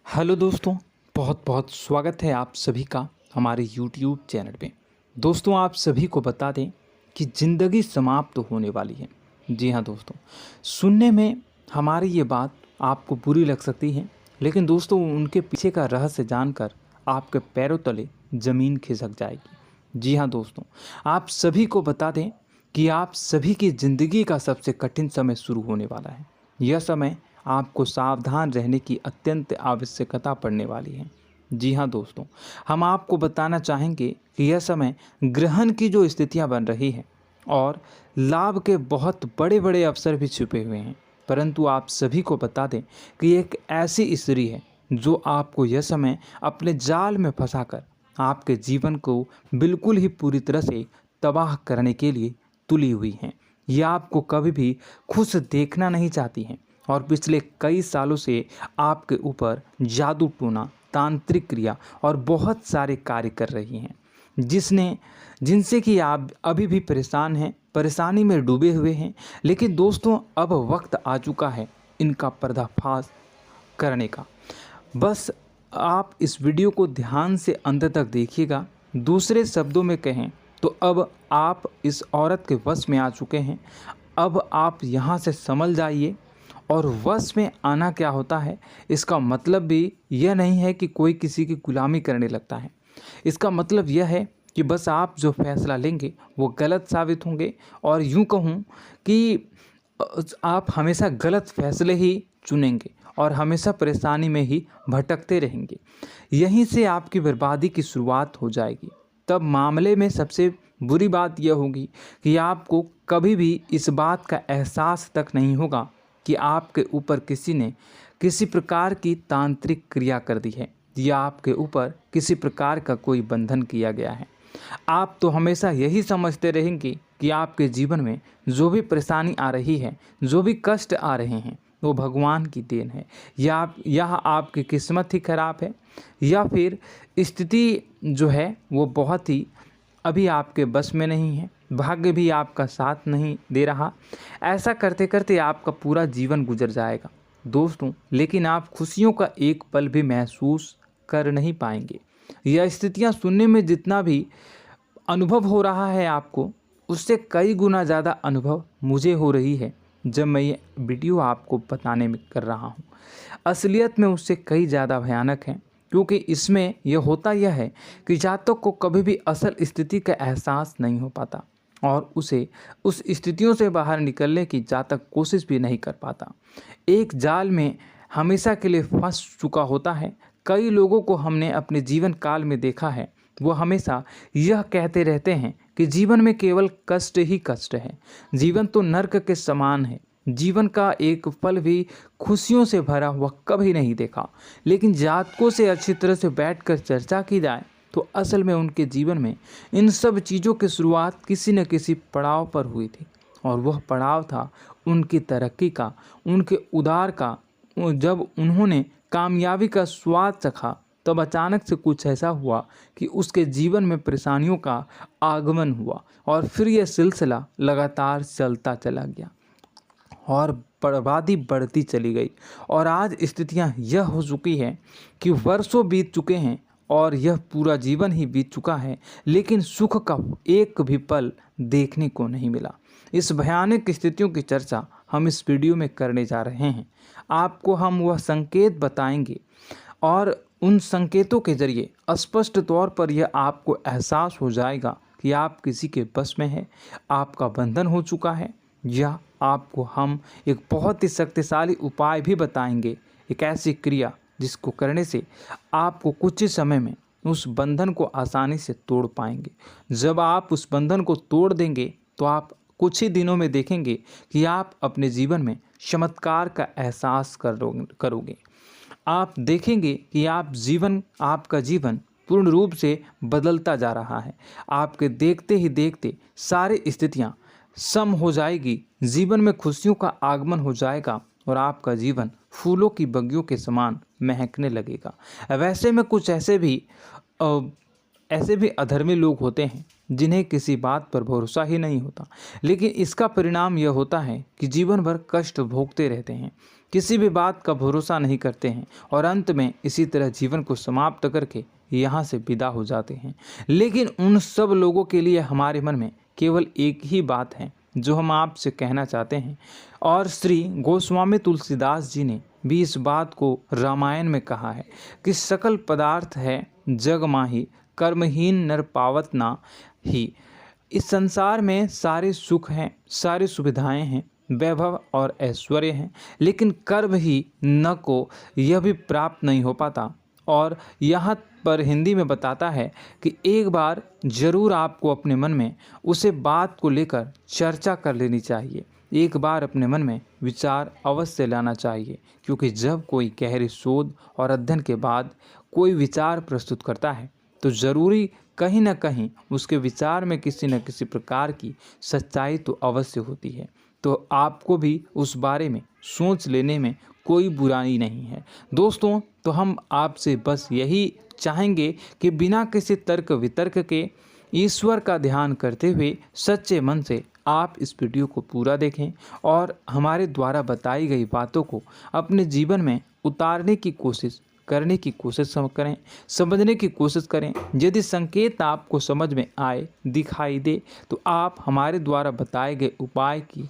Hello दोस्तों, बहुत बहुत स्वागत है आप सभी का हमारे YouTube चैनल पे। दोस्तों, आप सभी को बता दें कि ज़िंदगी समाप्त होने वाली है। जी हाँ दोस्तों, सुनने में हमारी ये बात आपको बुरी लग सकती है, लेकिन दोस्तों उनके पीछे का रहस्य जानकर आपके पैरों तले ज़मीन खिसक जाएगी। जी हाँ दोस्तों, आप सभी को बता दें कि आप सभी की ज़िंदगी का सबसे कठिन समय शुरू होने वाला है। यह समय आपको सावधान रहने की अत्यंत आवश्यकता पड़ने वाली है। जी हाँ दोस्तों, हम आपको बताना चाहेंगे कि यह समय ग्रहण की जो स्थितियाँ बन रही हैं और लाभ के बहुत बड़े बड़े अवसर भी छुपे हुए हैं, परंतु आप सभी को बता दें कि एक ऐसी स्त्री है जो आपको यह समय अपने जाल में फंसाकर आपके जीवन को बिल्कुल ही पूरी तरह से तबाह करने के लिए तुली हुई हैं। यह आपको कभी भी खुश देखना नहीं चाहती हैं और पिछले कई सालों से आपके ऊपर जादू टोना, तांत्रिक क्रिया और बहुत सारे कार्य कर रही हैं, जिनसे कि आप अभी भी परेशान हैं, परेशानी में डूबे हुए हैं। लेकिन दोस्तों, अब वक्त आ चुका है इनका पर्दाफाश करने का। बस आप इस वीडियो को ध्यान से अंत तक देखिएगा। दूसरे शब्दों में कहें तो अब आप इस औरत के वश में आ चुके हैं। अब आप यहाँ से संभल जाइए। और वश में आना क्या होता है, इसका मतलब भी यह नहीं है कि कोई किसी की गुलामी करने लगता है। इसका मतलब यह है कि बस आप जो फैसला लेंगे वो गलत साबित होंगे, और यूँ कहूँ कि आप हमेशा गलत फैसले ही चुनेंगे और हमेशा परेशानी में ही भटकते रहेंगे। यहीं से आपकी बर्बादी की शुरुआत हो जाएगी। तब मामले में सबसे बुरी बात यह होगी कि आपको कभी भी इस बात का एहसास तक नहीं होगा कि आपके ऊपर किसी ने किसी प्रकार की तांत्रिक क्रिया कर दी है या आपके ऊपर किसी प्रकार का कोई बंधन किया गया है। आप तो हमेशा यही समझते रहेंगे कि आपके जीवन में जो भी परेशानी आ रही है, जो भी कष्ट आ रहे हैं, वो भगवान की देन है, या आपकी किस्मत ही खराब है, या फिर स्थिति जो है वो बहुत ही अभी आपके बस में नहीं है, भाग्य भी आपका साथ नहीं दे रहा। ऐसा करते करते आपका पूरा जीवन गुजर जाएगा दोस्तों, लेकिन आप खुशियों का एक पल भी महसूस कर नहीं पाएंगे। यह स्थितियां सुनने में जितना भी अनुभव हो रहा है आपको, उससे कई गुना ज़्यादा अनुभव मुझे हो रही है जब मैं ये वीडियो आपको बताने में कर रहा हूँ। असलियत में उससे कई ज़्यादा भयानक है, क्योंकि इसमें यह होता यह है कि जातक को कभी भी असल स्थिति का एहसास नहीं हो पाता और उसे उस स्थितियों से बाहर निकलने की जातक कोशिश भी नहीं कर पाता। एक जाल में हमेशा के लिए फंस चुका होता है। कई लोगों को हमने अपने जीवन काल में देखा है, वो हमेशा यह कहते रहते हैं कि जीवन में केवल कष्ट ही कष्ट है, जीवन तो नर्क के समान है, जीवन का एक पल भी खुशियों से भरा हुआ कभी नहीं देखा। लेकिन जातकों से अच्छी तरह से बैठकर चर्चा की जाए तो असल में उनके जीवन में इन सब चीज़ों की शुरुआत किसी न किसी पड़ाव पर हुई थी, और वह पड़ाव था उनकी तरक्की का, उनके उदार का। जब उन्होंने कामयाबी का स्वाद चखा, तब अचानक से कुछ ऐसा हुआ कि उसके जीवन में परेशानियों का आगमन हुआ, और फिर यह सिलसिला लगातार चलता चला गया और बर्बादी बढ़ती चली गई। और आज स्थितियां यह हो चुकी है कि वर्षों बीत चुके हैं और यह पूरा जीवन ही बीत चुका है, लेकिन सुख का एक भी पल देखने को नहीं मिला। इस भयानक स्थितियों की चर्चा हम इस वीडियो में करने जा रहे हैं। आपको हम वह संकेत बताएंगे और उन संकेतों के जरिए स्पष्ट तौर पर यह आपको एहसास हो जाएगा कि आप किसी के बस में हैं, आपका बंधन हो चुका है, या आपको हम एक बहुत ही शक्तिशाली उपाय भी बताएंगे, एक ऐसी क्रिया जिसको करने से आपको कुछ ही समय में उस बंधन को आसानी से तोड़ पाएंगे। जब आप उस बंधन को तोड़ देंगे तो आप कुछ ही दिनों में देखेंगे कि आप अपने जीवन में चमत्कार का एहसास करोगे। आप देखेंगे कि आपका जीवन पूर्ण रूप से बदलता जा रहा है। आपके देखते ही देखते सारी स्थितियां सम हो जाएगी, जीवन में खुशियों का आगमन हो जाएगा और आपका जीवन फूलों की बगियों के समान महकने लगेगा। वैसे में कुछ ऐसे भी ऐसे भी अधर्मी लोग होते हैं जिन्हें किसी बात पर भरोसा ही नहीं होता, लेकिन इसका परिणाम यह होता है कि जीवन भर कष्ट भोगते रहते हैं, किसी भी बात का भरोसा नहीं करते हैं और अंत में इसी तरह जीवन को समाप्त करके यहाँ से विदा हो जाते हैं। लेकिन उन सब लोगों के लिए हमारे मन में केवल एक ही बात है जो हम आपसे कहना चाहते हैं, और श्री गोस्वामी तुलसीदास जी ने भी इस बात को रामायण में कहा है कि सकल पदार्थ है जग माही, कर्महीन नर पावत ना ही। इस संसार में सारे सुख हैं, सारी सुविधाएं हैं, वैभव और ऐश्वर्य हैं, लेकिन कर्म ही न को यह भी प्राप्त नहीं हो पाता। और यहाँ पर हिंदी में बताता है कि एक बार जरूर आपको अपने मन में उसे बात को लेकर चर्चा कर लेनी चाहिए, एक बार अपने मन में विचार अवश्य लाना चाहिए, क्योंकि जब कोई गहरी शोध और अध्ययन के बाद कोई विचार प्रस्तुत करता है तो ज़रूरी कहीं ना कहीं उसके विचार में किसी न किसी प्रकार की सच्चाई तो अवश्य होती है। तो आपको भी उस बारे में सोच लेने में कोई बुराई नहीं है। दोस्तों, तो हम आपसे बस यही चाहेंगे कि बिना किसी तर्क वितर्क के ईश्वर का ध्यान करते हुए सच्चे मन से आप इस वीडियो को पूरा देखें और हमारे द्वारा बताई गई बातों को अपने जीवन में उतारने की कोशिश करने की कोशिश करें, समझने की कोशिश करें। यदि संकेत आपको समझ में आए, दिखाई दे, तो आप हमारे द्वारा बताए गए उपाय की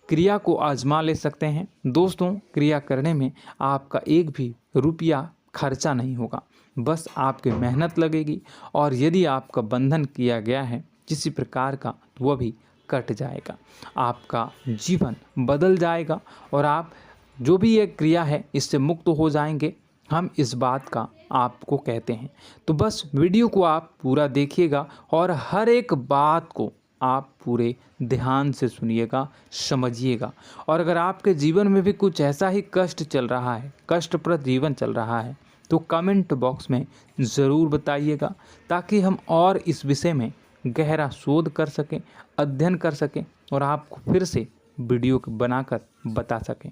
क्रिया को आजमा ले सकते हैं। दोस्तों, क्रिया करने में आपका एक भी रुपया खर्चा नहीं होगा, बस आपकी मेहनत लगेगी, और यदि आपका बंधन किया गया है किसी प्रकार का तो वह भी कट जाएगा, आपका जीवन बदल जाएगा और आप जो भी ये क्रिया है इससे मुक्त हो जाएंगे। हम इस बात का आपको कहते हैं। तो बस वीडियो को आप पूरा देखिएगा और हर एक बात को आप पूरे ध्यान से सुनिएगा, समझिएगा। और अगर आपके जीवन में भी कुछ ऐसा ही कष्ट चल रहा है, कष्टप्रद जीवन चल रहा है, तो कमेंट बॉक्स में ज़रूर बताइएगा, ताकि हम और इस विषय में गहरा शोध कर सकें, अध्ययन कर सकें और आपको फिर से वीडियो बनाकर बता सकें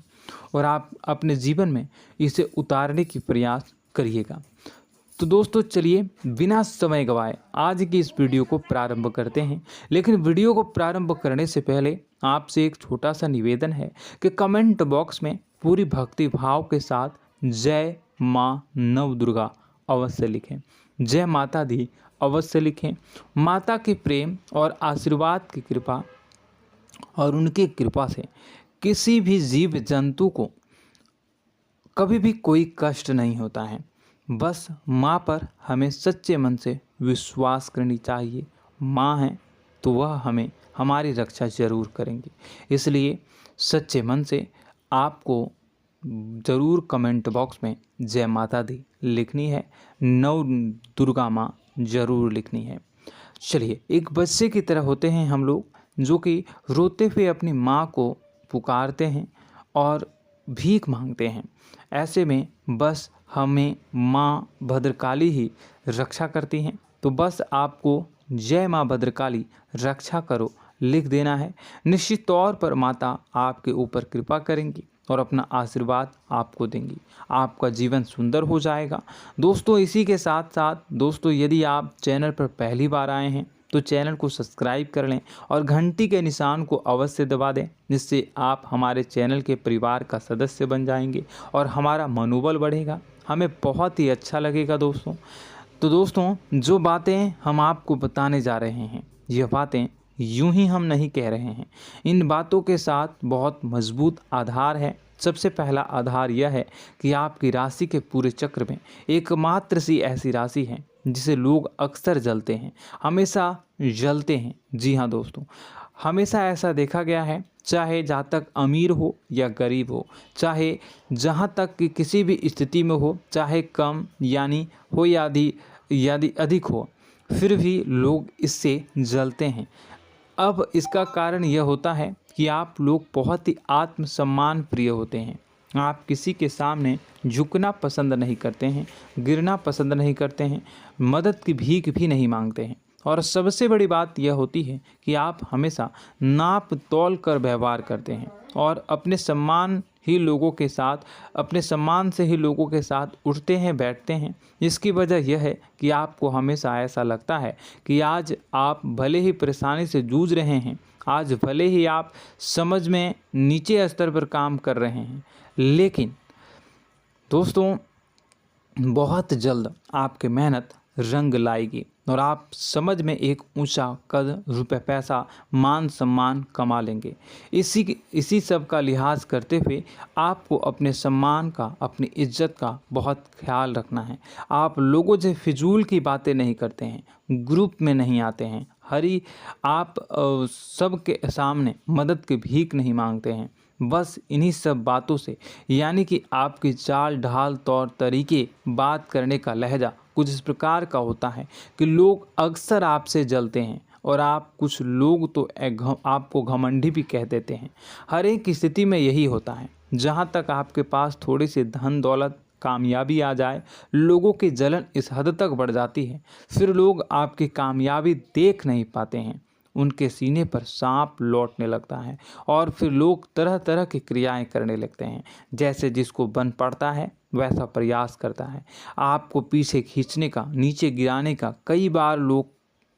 और आप अपने जीवन में इसे उतारने की प्रयास करिएगा। तो दोस्तों, चलिए बिना समय गवाए आज की इस वीडियो को प्रारंभ करते हैं। लेकिन वीडियो को प्रारंभ करने से पहले आपसे एक छोटा सा निवेदन है कि कमेंट बॉक्स में पूरी भक्ति भाव के साथ जय माँ नव दुर्गा अवश्य लिखें, जय माता दी अवश्य लिखें। माता के प्रेम और आशीर्वाद की कृपा और उनकी कृपा से किसी भी जीव जंतु को कभी भी कोई कष्ट नहीं होता है। बस माँ पर हमें सच्चे मन से विश्वास करनी चाहिए। माँ है तो वह हमें हमारी रक्षा जरूर करेंगी। इसलिए सच्चे मन से आपको ज़रूर कमेंट बॉक्स में जय माता दी लिखनी है, नव दुर्गा माँ जरूर लिखनी है। चलिए, एक बच्चे की तरह होते हैं हम लोग, जो कि रोते हुए अपनी माँ को पुकारते हैं और भीख मांगते हैं। ऐसे में बस हमें माँ भद्रकाली ही रक्षा करती हैं। तो बस आपको जय माँ भद्रकाली रक्षा करो लिख देना है। निश्चित तौर पर माता आपके ऊपर कृपा करेंगी और अपना आशीर्वाद आपको देंगी, आपका जीवन सुंदर हो जाएगा। दोस्तों, इसी के साथ साथ दोस्तों, यदि आप चैनल पर पहली बार आए हैं तो चैनल को सब्सक्राइब कर लें और घंटी के निशान को अवश्य दबा दें, जिससे आप हमारे चैनल के परिवार का सदस्य बन जाएंगे और हमारा मनोबल बढ़ेगा, हमें बहुत ही अच्छा लगेगा दोस्तों। तो दोस्तों, जो बातें हम आपको बताने जा रहे हैं, यह बातें यूं ही हम नहीं कह रहे हैं, इन बातों के साथ बहुत मजबूत आधार है। सबसे पहला आधार यह है कि आपकी राशि के पूरे चक्र में एकमात्र सी ऐसी राशि है जिसे लोग अक्सर जलते हैं, हमेशा जलते हैं। जी हाँ दोस्तों, हमेशा ऐसा देखा गया है, चाहे जातक अमीर हो या गरीब हो, चाहे जहाँ तक कि किसी भी स्थिति में हो, चाहे कम यानी हो या अधिक हो, फिर भी लोग इससे जलते हैं। अब इसका कारण यह होता है कि आप लोग बहुत ही आत्मसम्मान प्रिय होते हैं। आप किसी के सामने झुकना पसंद नहीं करते हैं, गिरना पसंद नहीं करते हैं, मदद की भीख भी नहीं मांगते हैं। और सबसे बड़ी बात यह होती है कि आप हमेशा नाप तोल कर व्यवहार करते हैं और अपने सम्मान ही लोगों के साथ, अपने सम्मान से ही लोगों के साथ उठते हैं, बैठते हैं। इसकी वजह यह है कि आपको हमेशा ऐसा लगता है कि आज आप भले ही परेशानी से जूझ रहे हैं, आज भले ही आप समझ में नीचे स्तर पर काम कर रहे हैं, लेकिन दोस्तों बहुत जल्द आपकी मेहनत रंग लाएगी और आप समझ में एक ऊंचा कद, रुपए, पैसा, मान सम्मान कमा लेंगे। इसी सब का लिहाज करते हुए आपको अपने सम्मान का, अपनी इज्जत का बहुत ख्याल रखना है। आप लोगों से फिजूल की बातें नहीं करते हैं, ग्रुप में नहीं आते हैं, आप सबके सामने मदद की भीख नहीं मांगते हैं। बस इन्हीं सब बातों से, यानी कि आपकी चाल ढाल, तौर तरीके, बात करने का लहजा कुछ इस प्रकार का होता है कि लोग अक्सर आपसे जलते हैं और कुछ लोग तो आपको घमंडी भी कह देते हैं। हर एक स्थिति में यही होता है। जहाँ तक आपके पास थोड़ी सी धन दौलत, कामयाबी आ जाए, लोगों की जलन इस हद तक बढ़ जाती है, फिर लोग आपकी कामयाबी देख नहीं पाते हैं। उनके सीने पर सांप लौटने लगता है और फिर लोग तरह तरह की क्रियाएं करने लगते हैं। जैसे जिसको बन पड़ता है वैसा प्रयास करता है। आपको पीछे खींचने का, नीचे गिराने का कई बार लोग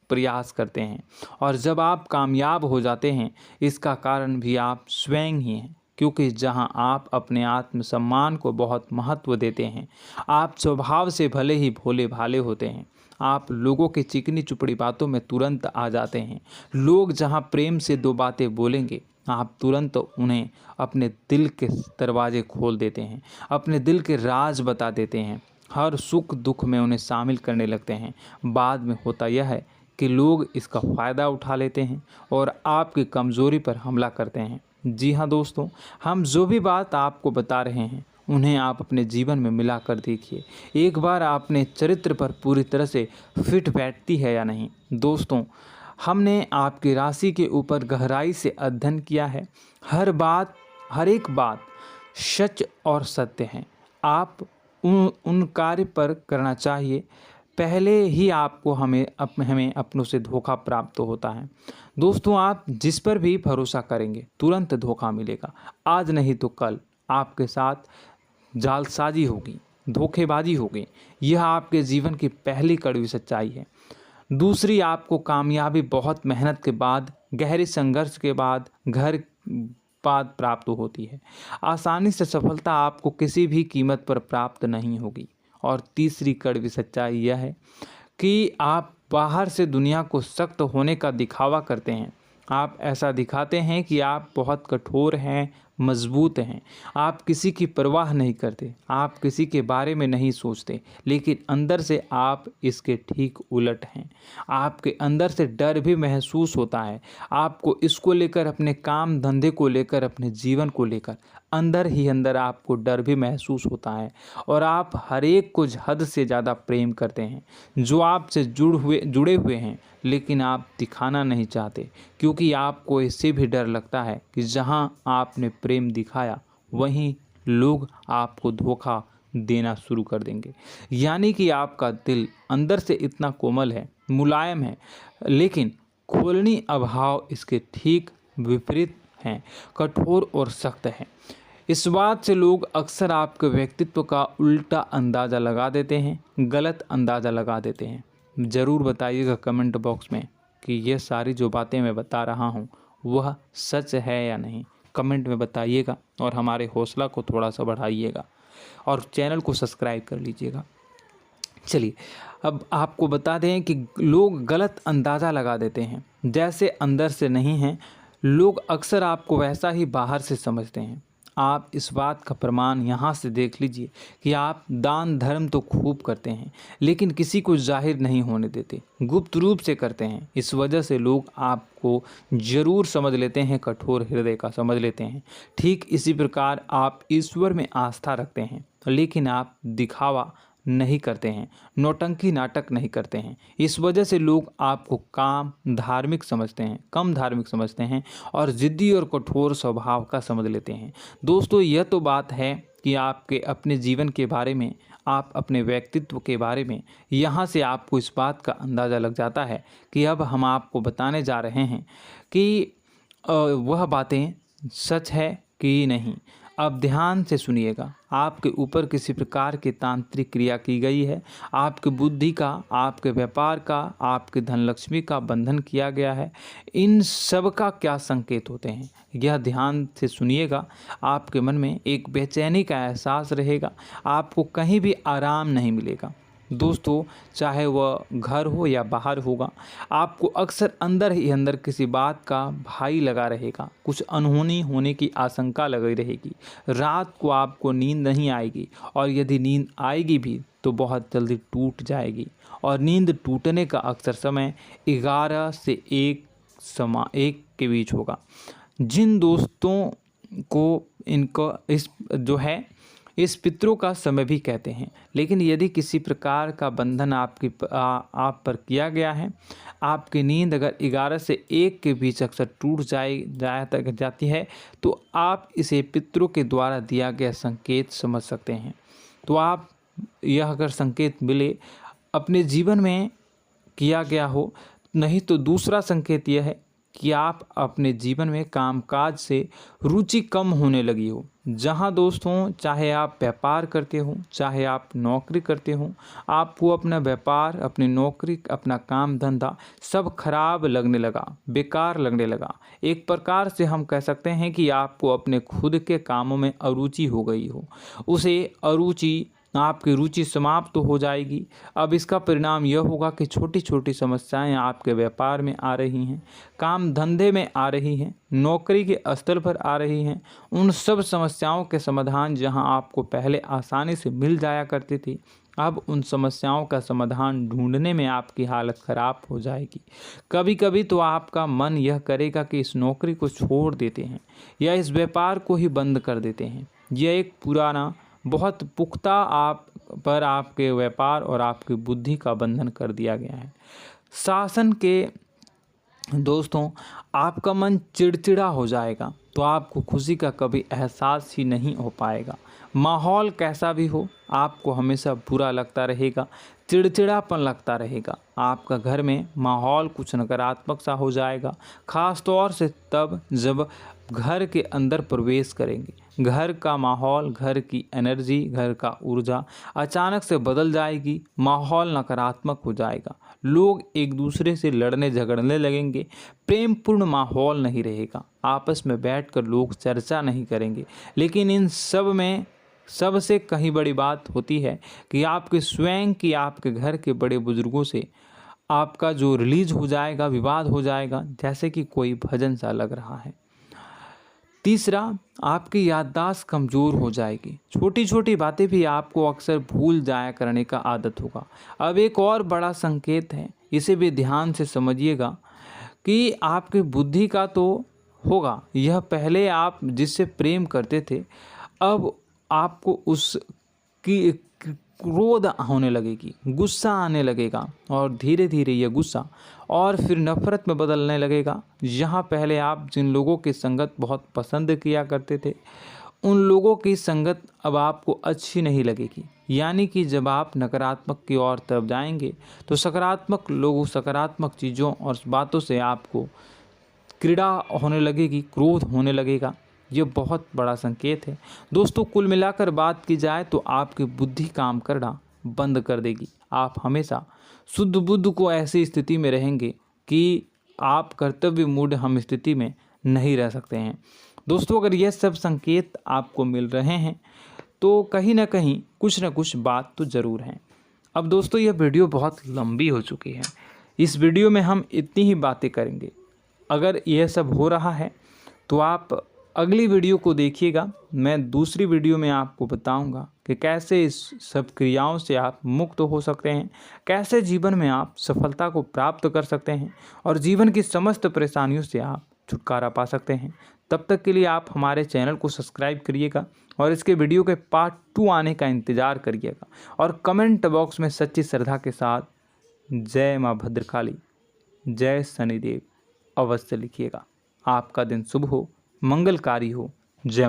प्रयास करते हैं और जब आप कामयाब हो जाते हैं, इसका कारण भी आप स्वयं ही हैं। क्योंकि जहां आप अपने आत्मसम्मान को बहुत महत्व देते हैं, आप स्वभाव से भले ही भोले भाले होते हैं, आप लोगों की चिकनी चुपड़ी बातों में तुरंत आ जाते हैं। लोग जहां प्रेम से दो बातें बोलेंगे, आप तुरंत उन्हें अपने दिल के दरवाजे खोल देते हैं, अपने दिल के राज बता देते हैं, हर सुख दुख में उन्हें शामिल करने लगते हैं। बाद में होता यह है कि लोग इसका फ़ायदा उठा लेते हैं और आपकी कमज़ोरी पर हमला करते हैं। जी हाँ दोस्तों, हम जो भी बात आपको बता रहे हैं उन्हें आप अपने जीवन में मिला कर देखिए। एक बार अपने चरित्र पर पूरी तरह से फिट बैठती है या नहीं। दोस्तों, हमने आपकी राशि के ऊपर गहराई से अध्ययन किया है। हर एक बात सच और सत्य है। आप उन कार्य पर करना चाहिए, पहले ही आपको हमें अपनों से धोखा प्राप्त होता है। दोस्तों, आप जिस पर भी भरोसा करेंगे तुरंत धोखा मिलेगा। आज नहीं तो कल आपके साथ जालसाजी होगी, धोखेबाजी होगी। यह आपके जीवन की पहली कड़वी सच्चाई है। दूसरी, आपको कामयाबी बहुत मेहनत के बाद, गहरे संघर्ष के बाद, प्राप्त होती है। आसानी से सफलता आपको किसी भी कीमत पर प्राप्त नहीं होगी। और तीसरी कड़वी सच्चाई यह है कि आप बाहर से दुनिया को सख्त होने का दिखावा करते हैं। आप ऐसा दिखाते हैं कि आप बहुत कठोर हैं, मजबूत हैं, आप किसी की परवाह नहीं करते, आप किसी के बारे में नहीं सोचते, लेकिन अंदर से आप इसके ठीक उलट हैं। आपके अंदर से डर भी महसूस होता है। आपको इसको लेकर, अपने काम धंधे को लेकर, अपने जीवन को लेकर अंदर ही अंदर आपको डर भी महसूस होता है और आप हर एक को हद से ज़्यादा प्रेम करते हैं, जो आपसे जुड़े हुए हैं, लेकिन आप दिखाना नहीं चाहते, क्योंकि आपको इससे भी डर लगता है कि जहां आपने प्रेम दिखाया वहीं लोग आपको धोखा देना शुरू कर देंगे। यानी कि आपका दिल अंदर से इतना कोमल है, मुलायम है, लेकिन खोलनी अभाव इसके ठीक विपरीत हैं, कठोर और सख्त है। इस बात से लोग अक्सर आपके व्यक्तित्व का उल्टा अंदाज़ा लगा देते हैं, गलत अंदाज़ा लगा देते हैं। ज़रूर बताइएगा कमेंट बॉक्स में कि ये सारी जो बातें मैं बता रहा हूँ वह सच है या नहीं। कमेंट में बताइएगा और हमारे हौसला को थोड़ा सा बढ़ाइएगा और चैनल को सब्सक्राइब कर लीजिएगा। चलिए, अब आपको बता दें कि लोग गलत अंदाज़ा लगा देते हैं। जैसे अंदर से नहीं हैं, लोग अक्सर आपको वैसा ही बाहर से समझते हैं। आप इस बात का प्रमाण यहाँ से देख लीजिए कि आप दान धर्म तो खूब करते हैं, लेकिन किसी को जाहिर नहीं होने देते, गुप्त रूप से करते हैं। इस वजह से लोग आपको ज़रूर समझ लेते हैं, कठोर हृदय का समझ लेते हैं। ठीक इसी प्रकार आप ईश्वर में आस्था रखते हैं, लेकिन आप दिखावा नहीं करते हैं, नौटंकी नाटक नहीं करते हैं। इस वजह से लोग आपको कम धार्मिक समझते हैं और ज़िद्दी और कठोर स्वभाव का समझ लेते हैं। दोस्तों, यह तो बात है कि आपके अपने जीवन के बारे में, आप अपने व्यक्तित्व के बारे में, यहाँ से आपको इस बात का अंदाज़ा लग जाता है कि अब हम आपको बताने जा रहे हैं कि वह बातें सच है कि नहीं। अब ध्यान से सुनिएगा। आपके ऊपर किसी प्रकार की तांत्रिक क्रिया की गई है, आपकी बुद्धि का, आपके व्यापार का, आपके धनलक्ष्मी का बंधन किया गया है। इन सब का क्या संकेत होते हैं, यह ध्यान से सुनिएगा। आपके मन में एक बेचैनी का एहसास रहेगा, आपको कहीं भी आराम नहीं मिलेगा। दोस्तों, चाहे वह घर हो या बाहर होगा, आपको अक्सर अंदर ही अंदर किसी बात का भय लगा रहेगा, कुछ अनहोनी होने की आशंका लगी रहेगी। रात को आपको नींद नहीं आएगी, और यदि नींद आएगी भी तो बहुत जल्दी टूट जाएगी। और नींद टूटने का अक्सर समय 11 से 1 के बीच होगा। जिन दोस्तों को इनको इस पितरों का समय भी कहते हैं। लेकिन यदि किसी प्रकार का बंधन आप पर किया गया है, आपकी नींद अगर 11 से 1 के बीच अक्सर टूट जाती है, तो आप इसे पितरों के द्वारा दिया गया संकेत समझ सकते हैं। तो आप यह अगर संकेत मिले अपने जीवन में किया गया हो, नहीं तो दूसरा संकेत यह है कि आप अपने जीवन में कामकाज से रुचि कम होने लगी हो। जहां दोस्तों, चाहे आप व्यापार करते हो, चाहे आप नौकरी करते हो, आपको अपना व्यापार, अपनी नौकरी, अपना काम धंधा सब खराब लगने लगा, बेकार लगने लगा। एक प्रकार से हम कह सकते हैं कि आपको अपने खुद के कामों में अरुचि हो गई हो। उसे अरुचि, आपकी रुचि समाप्त तो हो जाएगी। अब इसका परिणाम यह होगा कि छोटी छोटी समस्याएं आपके व्यापार में आ रही हैं, काम धंधे में आ रही हैं, नौकरी के स्तर पर आ रही हैं। उन सब समस्याओं के समाधान जहां आपको पहले आसानी से मिल जाया करती थी, अब उन समस्याओं का समाधान ढूंढने में आपकी हालत ख़राब हो जाएगी। कभी कभी तो आपका मन यह करेगा कि इस नौकरी को छोड़ देते हैं या इस व्यापार को ही बंद कर देते हैं। यह एक पुराना, बहुत पुख्ता आप पर आपके व्यापार और आपकी बुद्धि का बंधन कर दिया गया है। शासन के दोस्तों, आपका मन चिड़चिड़ा हो जाएगा, तो आपको खुशी का कभी एहसास ही नहीं हो पाएगा। माहौल कैसा भी हो, आपको हमेशा बुरा लगता रहेगा, चिड़चिड़ापन लगता रहेगा। आपका घर में माहौल कुछ नकारात्मक सा हो जाएगा, ख़ास तौर से तब जब घर के अंदर प्रवेश करेंगे। घर का माहौल, घर की एनर्जी, घर का ऊर्जा अचानक से बदल जाएगी, माहौल नकारात्मक हो जाएगा। लोग एक दूसरे से लड़ने झगड़ने लगेंगे, प्रेमपूर्ण माहौल नहीं रहेगा, आपस में बैठकर लोग चर्चा नहीं करेंगे। लेकिन इन सब में सबसे कहीं बड़ी बात होती है कि आपके स्वयं की, आपके घर के बड़े बुजुर्गों से आपका जो रिलीज हो जाएगा, विवाद हो जाएगा, जैसे कि कोई भजन सा लग रहा है। तीसरा, आपकी याददाश्त कमज़ोर हो जाएगी, छोटी छोटी बातें भी आपको अक्सर भूल जाया करने का आदत होगा। अब एक और बड़ा संकेत है, इसे भी ध्यान से समझिएगा कि आपकी बुद्धि का तो होगा, यह पहले आप जिससे प्रेम करते थे, अब आपको उसकी क्रोध होने लगेगी, गुस्सा आने लगेगा, और धीरे धीरे यह गुस्सा और फिर नफरत में बदलने लगेगा। यहाँ पहले आप जिन लोगों की संगत बहुत पसंद किया करते थे, उन लोगों की संगत अब आपको अच्छी नहीं लगेगी। यानी कि जब आप नकारात्मक की ओर तरफ जाएंगे, तो सकारात्मक लोगों, सकारात्मक चीज़ों और बातों से आपको क्रीड़ा होने लगेगी, क्रोध होने लगेगा। ये बहुत बड़ा संकेत है दोस्तों। कुल मिलाकर बात की जाए तो आपकी बुद्धि काम करना बंद कर देगी। आप हमेशा शुद्ध बुद्ध को ऐसी स्थिति में रहेंगे कि आप कर्तव्य मूड हम स्थिति में नहीं रह सकते हैं। दोस्तों, अगर यह सब संकेत आपको मिल रहे हैं तो कहीं ना कहीं कुछ ना कुछ बात तो ज़रूर है। अब दोस्तों, यह वीडियो बहुत लंबी हो चुकी है, इस वीडियो में हम इतनी ही बातें करेंगे। अगर यह सब हो रहा है तो आप अगली वीडियो को देखिएगा। मैं दूसरी वीडियो में आपको बताऊंगा कि कैसे इस सब क्रियाओं से आप मुक्त हो सकते हैं, कैसे जीवन में आप सफलता को प्राप्त कर सकते हैं और जीवन की समस्त परेशानियों से आप छुटकारा पा सकते हैं। तब तक के लिए आप हमारे चैनल को सब्सक्राइब करिएगा और इसके वीडियो के पार्ट 2 आने का इंतज़ार करिएगा। और कमेंट बॉक्स में सच्ची श्रद्धा के साथ जय माँ भद्रकाली, जय शनिदेव अवश्य लिखिएगा। आपका दिन शुभ हो, मंगलकारी हो। जय